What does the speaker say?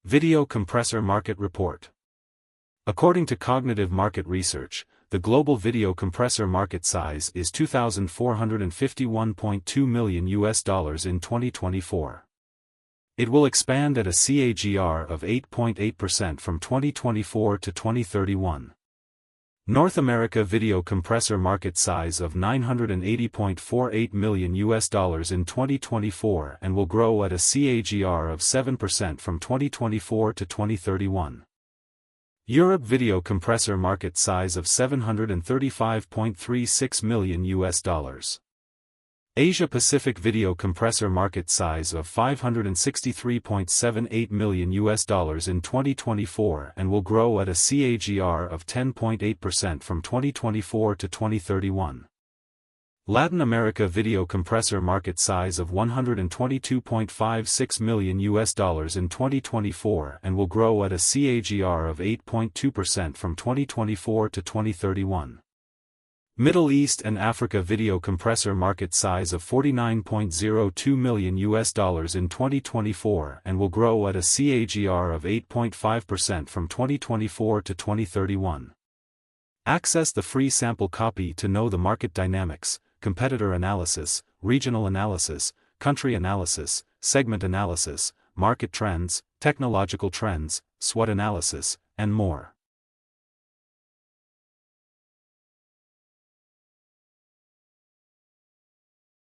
Video Compressor Market Report. According to Cognitive Market Research, the global video compressor market size is $2,451.2 million in 2024. It will expand at a CAGR of 8.8% from 2024 to 2031. North America video compressor market size of $980.48 million in 2024 and will grow at a CAGR of 7% from 2024 to 2031. Europe video compressor market size of $735.36 million. Asia Pacific video compressor market size of $563.78 million in 2024 and will grow at a CAGR of 10.8% from 2024 to 2031. Latin America video compressor market size of $122.56 million in 2024 and will grow at a CAGR of 8.2% from 2024 to 2031. Middle East and Africa video compressor market size of $49.02 million in 2024 and will grow at a CAGR of 8.5% from 2024 to 2031. Access the free sample copy to know the market dynamics, competitor analysis, regional analysis, country analysis, segment analysis, market trends, technological trends, SWOT analysis, and more.